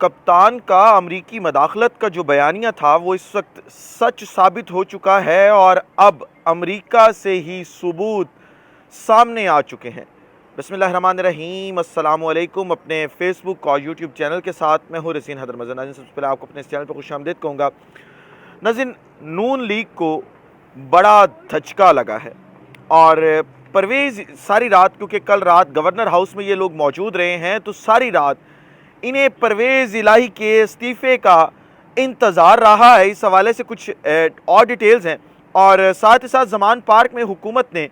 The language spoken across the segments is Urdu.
کپتان کا امریکی مداخلت کا جو بیانیہ تھا وہ اس وقت سچ ثابت ہو چکا ہے اور اب امریکہ سے ہی ثبوت سامنے آ چکے ہیں۔ بسم اللہ الرحمن الرحیم، السلام علیکم۔ اپنے فیس بک اور یوٹیوب چینل کے ساتھ میں ہوں رسین حیدر مظہر۔ ناظرین، سب سے پہلے آپ کو اپنے اس چینل پر خوش آمدید کہوں گا۔ ناظرین، نون لیگ کو بڑا دھچکا لگا ہے اور پرویز ساری رات، کیونکہ کل رات گورنر ہاؤس میں یہ لوگ موجود رہے ہیں، تو ساری رات انہیں پرویز الہی کے استعفے کا انتظار رہا ہے۔ اس حوالے سے کچھ اور ڈیٹیلز ہیں اور ساتھ ہی ساتھ زمان پارک میں حکومت نے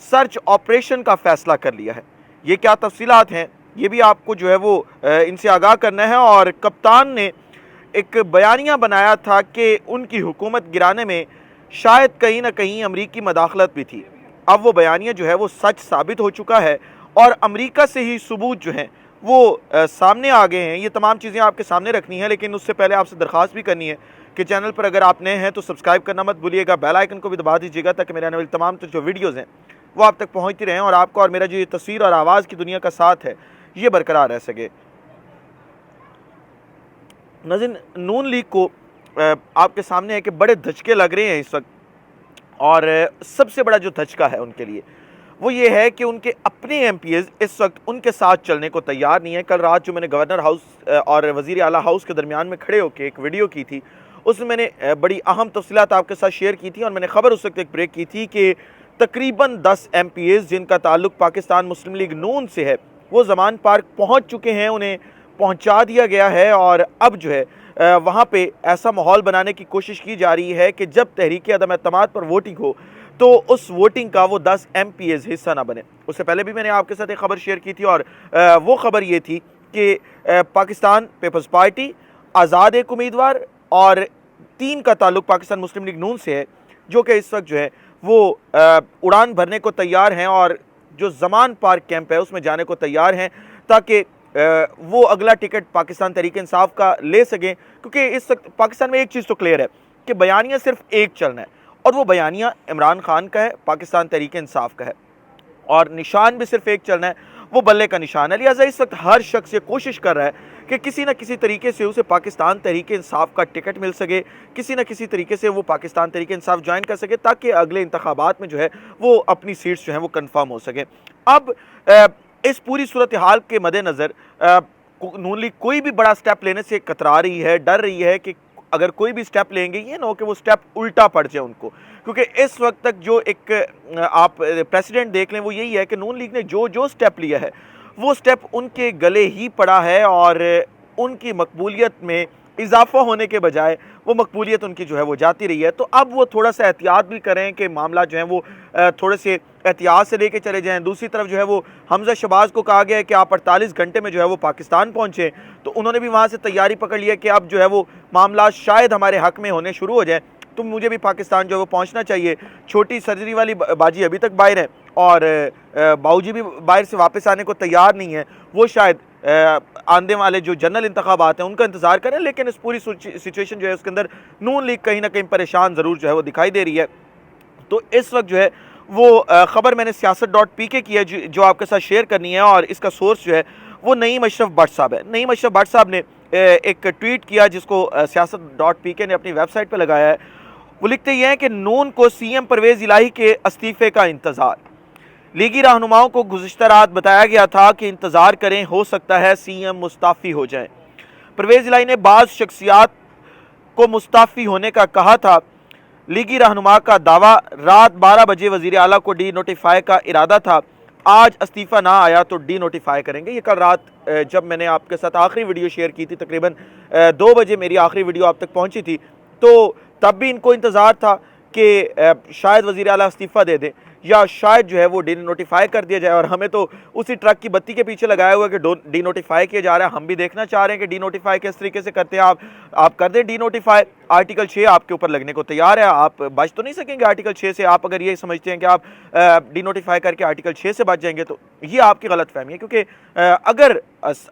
سرچ آپریشن کا فیصلہ کر لیا ہے۔ یہ کیا تفصیلات ہیں یہ بھی آپ کو جو ہے وہ ان سے آگاہ کرنا ہے۔ اور کپتان نے ایک بیانیہ بنایا تھا کہ ان کی حکومت گرانے میں شاید کہیں نہ کہیں امریکی مداخلت بھی تھی۔ اب وہ بیانیہ جو ہے وہ سچ ثابت ہو چکا ہے اور امریکہ سے ہی ثبوت جو ہیں وہ سامنے آ گئے ہیں۔ یہ تمام چیزیں آپ کے سامنے رکھنی ہیں، لیکن اس سے پہلے آپ سے درخواست بھی کرنی ہے کہ چینل پر اگر آپ نئے ہیں تو سبسکرائب کرنا مت بھولیے گا، بیل آئیکن کو بھی دبا دیجیے گا تاکہ میرے آنے والی تمام جو ویڈیوز ہیں وہ آپ تک پہنچتی رہیں اور آپ کو اور میرا جو یہ تصویر اور آواز کی دنیا کا ساتھ ہے یہ برقرار رہ سکے۔ ناظرین، نون لیگ کو آپ کے سامنے ہے کہ بڑے دھچکے لگ رہے ہیں اس وقت، اور سب سے بڑا جو دھچکا ہے ان کے لیے وہ یہ ہے کہ ان کے اپنے ایم پی ایز اس وقت ان کے ساتھ چلنے کو تیار نہیں ہے۔ کل رات جو میں نے گورنر ہاؤس اور وزیر اعلیٰ ہاؤس کے درمیان میں کھڑے ہو کے ایک ویڈیو کی تھی، اس میں نے بڑی اہم تفصیلات آپ کے ساتھ شیئر کی تھی اور میں نے خبر اس وقت ایک بریک کی تھی کہ تقریباً 10 ایم پی ایز جن کا تعلق پاکستان مسلم لیگ نون سے ہے وہ زمان پارک پہنچ چکے ہیں، انہیں پہنچا دیا گیا ہے اور اب جو ہے وہاں پہ ایسا ماحول بنانے کی کوشش کی جا رہی ہے کہ جب تحریک عدم اعتماد پر ووٹنگ ہو تو اس ووٹنگ کا وہ 10 ایم پی ایز حصہ نہ بنے۔ اس سے پہلے بھی میں نے آپ کے ساتھ ایک خبر شیئر کی تھی اور وہ خبر یہ تھی کہ پاکستان پیپلز پارٹی، آزاد ایک امیدوار اور 3 کا تعلق پاکستان مسلم لیگ نون سے ہے، جو کہ اس وقت جو ہے وہ اڑان بھرنے کو تیار ہیں اور جو زمان پارک کیمپ ہے اس میں جانے کو تیار ہیں تاکہ وہ اگلا ٹکٹ پاکستان تحریک انصاف کا لے سکیں، کیونکہ اس وقت پاکستان میں ایک چیز تو کلیئر ہے کہ بیانیہ صرف ایک چلنا ہے اور وہ بیانیہ عمران خان کا ہے، پاکستان تحریک انصاف کا ہے، اور نشان بھی صرف ایک چلنا ہے، وہ بلے کا نشان ہے۔ لہٰذا اس وقت ہر شخص یہ کوشش کر رہا ہے کہ کسی نہ کسی طریقے سے اسے پاکستان تحریک انصاف کا ٹکٹ مل سکے، کسی نہ کسی طریقے سے وہ پاکستان تحریک انصاف جوائن کر سکے تاکہ اگلے انتخابات میں جو ہے وہ اپنی سیٹس جو ہیں وہ کنفرم ہو سکے۔ اب اس پوری صورتحال کے مد نظر نون لیگ کوئی بھی بڑا سٹیپ لینے سے کترا رہی ہے، ڈر رہی ہے کہ اگر کوئی بھی سٹیپ لیں گے یہ نہ ہو کہ وہ سٹیپ الٹا پڑ جائے ان کو، کیونکہ اس وقت تک جو ایک آپ پریسیڈنٹ دیکھ لیں وہ یہی ہے کہ نون لیگ نے جو سٹیپ لیا ہے وہ سٹیپ ان کے گلے ہی پڑا ہے اور ان کی مقبولیت میں اضافہ ہونے کے بجائے وہ مقبولیت ان کی جو ہے وہ جاتی رہی ہے۔ تو اب وہ تھوڑا سا احتیاط بھی کریں کہ معاملہ جو ہیں وہ تھوڑے سے احتیاط سے لے کے چلے جائیں۔ دوسری طرف جو ہے وہ حمزہ شہباز کو کہا گیا ہے کہ آپ 48 گھنٹے میں جو ہے وہ پاکستان پہنچیں، تو انہوں نے بھی وہاں سے تیاری پکڑ لی ہے کہ اب جو ہے وہ معاملات شاید ہمارے حق میں ہونے شروع ہو جائیں تو مجھے بھی پاکستان جو ہے وہ پہنچنا چاہیے۔ چھوٹی سرجری والی باجی ابھی تک باہر ہے اور باؤ جی بھی باہر سے واپس آنے کو تیار نہیں ہے، وہ شاید آنے والے جو جنرل انتخابات ہیں ان کا انتظار کریں، لیکن اس پوری سچویشن جو ہے اس کے اندر نون لیگ کہیں نہ کہیں پریشان ضرور جو ہے وہ دکھائی دے رہی ہے۔ تو اس وقت جو ہے وہ خبر میں نے سیاست.pk کی ہے جو آپ کے ساتھ شیئر کرنی ہے اور اس کا سورس جو ہے وہ نعیم اشرف بٹ صاحب ہے۔ نعیم اشرف بٹ صاحب نے ایک ٹویٹ کیا جس کو سیاست.pk نے اپنی ویب سائٹ پہ لگایا ہے۔ وہ لکھتے یہ ہیں کہ نون کو سی ایم پرویز الہی کے استعفے کا انتظار۔ لیگی رہنماؤں کو گزشتہ رات بتایا گیا تھا کہ انتظار کریں، ہو سکتا ہے سی ایم مستعفی ہو جائیں۔ پرویز الہی نے بعض شخصیات کو مستعفی ہونے کا کہا تھا۔ لیگی رہنما کا دعویٰ رات 12 بجے وزیر اعلیٰ کو ڈی نوٹیفائی کا ارادہ تھا، آج استعفیٰ نہ آیا تو ڈی نوٹیفائی کریں گے۔ یہ کل رات جب میں نے آپ کے ساتھ آخری ویڈیو شیئر کی تھی، تقریباً 2 بجے میری آخری ویڈیو آپ تک پہنچی تھی، تو تب بھی ان کو انتظار تھا کہ شاید وزیر اعلیٰ استعفیٰ دے دیں یا شاید جو ہے وہ ڈی نوٹیفائی کر دیا جائے، اور ہمیں تو اسی ٹرک کی بتی کے پیچھے لگایا ہوا ہے کہ ڈی نوٹیفائی کیا جا رہا ہے۔ ہم بھی دیکھنا چاہ رہے ہیں کہ ڈی نوٹیفائی کس طریقے سے کرتے ہیں۔ آپ کر دیں ڈی نوٹیفائی، آرٹیکل 6 آپ کے اوپر لگنے کو تیار ہے، آپ بچ تو نہیں سکیں گے آرٹیکل 6 سے۔ آپ اگر یہ سمجھتے ہیں کہ آپ ڈی نوٹیفائی کر کے آرٹیکل 6 سے بچ جائیں گے تو یہ آپ کی غلط فہمی ہے، کیونکہ اگر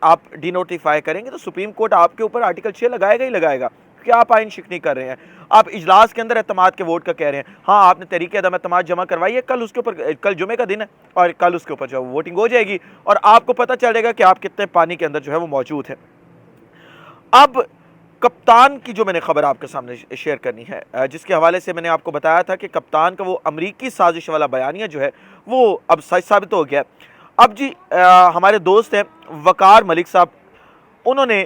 آپ ڈی نوٹیفائی کریں گے تو سپریم کورٹ آپ کے اوپر آرٹیکل 6 لگائے گا ہی لگائے گا، کہ آپ آئین شکنی کر رہے ہیں۔ آپ اجلاس کے اندر اعتماد کے ووٹ کا کہہ رہے ہیں، ہاں آپ نے تحریک عدم اعتماد جمع کروائی ہے، کل جمعے کا دن ہے اور کل اس کے اوپر جو ہے ووٹنگ ہو جائے گی اور آپ کو پتہ چل جائے گا کہ آپ کتنے پانی کے اندر جو ہے وہ موجود ہیں۔ اب کپتان کی جو میں نے خبر آپ کے سامنے شیئر کرنی ہے، جس کے حوالے سے میں نے آپ کو بتایا تھا کہ کپتان کا وہ امریکی سازش والا بیانیہ جو ہے وہ اب سچ ثابت ہو گیا ہے۔ اب جی ہمارے دوست ہیں وقار ملک صاحب، انہوں نے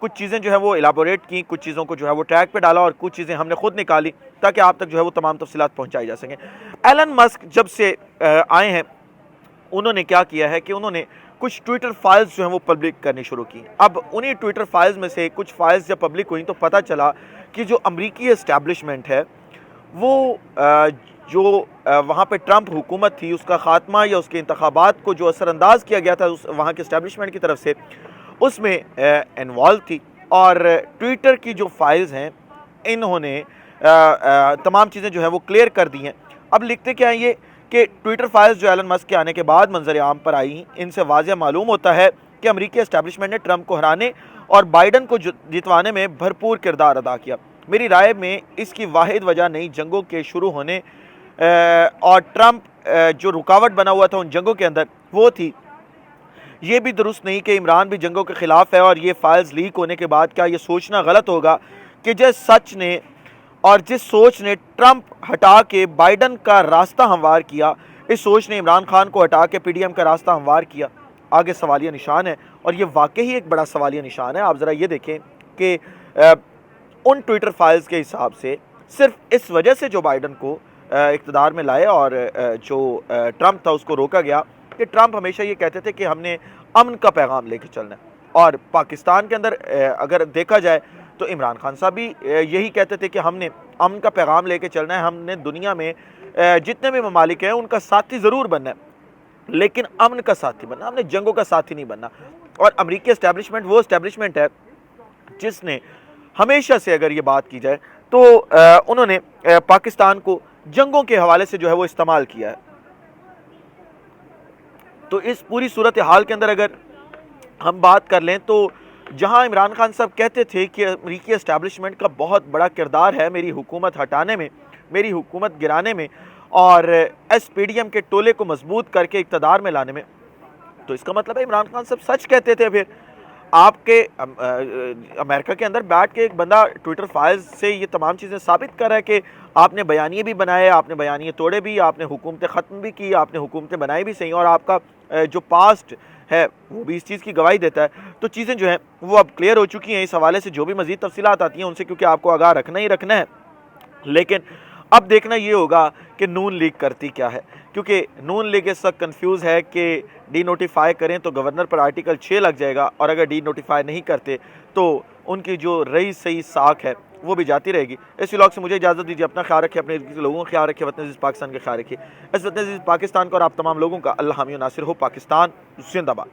کچھ چیزیں جو ہے وہ الیبوریٹ کی، کچھ چیزوں کو جو ہے وہ ٹریک پہ ڈالا، اور کچھ چیزیں ہم نے خود نکالی تاکہ آپ تک جو ہے وہ تمام تفصیلات پہنچائی جا سکیں۔ ایلن مسک جب سے آئے ہیں، انہوں نے کیا کیا ہے کہ انہوں نے کچھ ٹویٹر فائلز جو ہیں وہ پبلک کرنی شروع کی۔ اب انہی ٹویٹر فائلز میں سے کچھ فائلز جب پبلک ہوئیں تو پتہ چلا کہ جو امریکی اسٹیبلشمنٹ ہے وہ جو وہاں پہ ٹرمپ حکومت تھی اس کا خاتمہ یا اس کے انتخابات کو جو اثر انداز کیا گیا تھا وہاں کے اسٹیبلشمنٹ کی طرف سے، اس میں انوالو تھی۔ اور ٹویٹر کی جو فائلز ہیں انہوں نے تمام چیزیں جو ہے وہ کلیئر کر دی ہیں۔ اب لکھتے کیا ہیں یہ کہ ٹویٹر فائلز جو ایلن مسک کے آنے کے بعد منظر عام پر آئی، ان سے واضح معلوم ہوتا ہے کہ امریکی اسٹیبلشمنٹ نے ٹرمپ کو ہرانے اور بائیڈن کو جتوانے میں بھرپور کردار ادا کیا۔ میری رائے میں اس کی واحد وجہ نئی جنگوں کے شروع ہونے اور ٹرمپ جو رکاوٹ بنا ہوا تھا ان جنگوں کے اندر وہ تھی۔ یہ بھی درست نہیں کہ عمران بھی جنگوں کے خلاف ہے، اور یہ فائلز لیک ہونے کے بعد کیا یہ سوچنا غلط ہوگا کہ جس سوچ نے ٹرمپ ہٹا کے بائیڈن کا راستہ ہموار کیا، اس سوچ نے عمران خان کو ہٹا کے پی ڈی ایم کا راستہ ہموار کیا۔ آگے سوالیہ نشان ہے، اور یہ واقعی ایک بڑا سوالیہ نشان ہے۔ آپ ذرا یہ دیکھیں کہ ان ٹویٹر فائلز کے حساب سے صرف اس وجہ سے جو بائیڈن کو اقتدار میں لائے اور جو ٹرمپ تھا اس کو روکا گیا کہ ٹرمپ ہمیشہ یہ کہتے تھے کہ ہم نے امن کا پیغام لے کے چلنا ہے، اور پاکستان کے اندر اگر دیکھا جائے تو عمران خان صاحب بھی یہی کہتے تھے کہ ہم نے امن کا پیغام لے کے چلنا ہے، ہم نے دنیا میں جتنے بھی ممالک ہیں ان کا ساتھی ضرور بننا ہے لیکن امن کا ساتھی بننا، ہم نے جنگوں کا ساتھی نہیں بننا۔ اور امریکی اسٹیبلشمنٹ وہ اسٹیبلشمنٹ ہے جس نے ہمیشہ سے اگر یہ بات کی جائے تو انہوں نے پاکستان کو جنگوں کے حوالے سے جو ہے وہ استعمال کیا ہے۔ تو اس پوری صورتحال کے اندر اگر ہم بات کر لیں تو جہاں عمران خان صاحب کہتے تھے کہ امریکی اسٹیبلشمنٹ کا بہت بڑا کردار ہے میری حکومت ہٹانے میں، میری حکومت گرانے میں، اور ایس پی ڈی ایم کے ٹولے کو مضبوط کر کے اقتدار میں لانے میں، تو اس کا مطلب ہے عمران خان صاحب سچ کہتے تھے۔ پھر آپ کے امریکہ کے اندر بیٹھ کے ایک بندہ ٹویٹر فائلز سے یہ تمام چیزیں ثابت کر رہا ہے کہ آپ نے بیانیے بھی بنائے، آپ نے بیانیے توڑے بھی، آپ نے حکومتیں ختم بھی کی، آپ نے حکومتیں بنائی بھی صحیح، اور آپ کا جو پاسٹ ہے وہ بھی اس چیز کی گواہی دیتا ہے۔ تو چیزیں جو ہیں وہ اب کلیئر ہو چکی ہیں۔ اس حوالے سے جو بھی مزید تفصیلات آتی ہیں ان سے کیونکہ آپ کو آگاہ رکھنا ہی رکھنا ہے، لیکن اب دیکھنا یہ ہوگا کہ نون لیگ کرتی کیا ہے، کیونکہ نون لیگ اس وقت کنفیوز ہے کہ ڈی نوٹیفائی کریں تو گورنر پر آرٹیکل 6 لگ جائے گا، اور اگر ڈی نوٹیفائی نہیں کرتے تو ان کی جو رئی صحیح ساکھ ہے وہ بھی جاتی رہے گی۔ اس ولاگ سے مجھے اجازت دیجیے، اپنا خیال رکھیں، اپنے لوگوں کا خیال رکھیں، وطن عزیز پاکستان کا خیال رکھیں۔ اس وطن عزیز پاکستان کو اور آپ تمام لوگوں کا اللہ حامی و ناصر ہو۔ پاکستان زندہ باد۔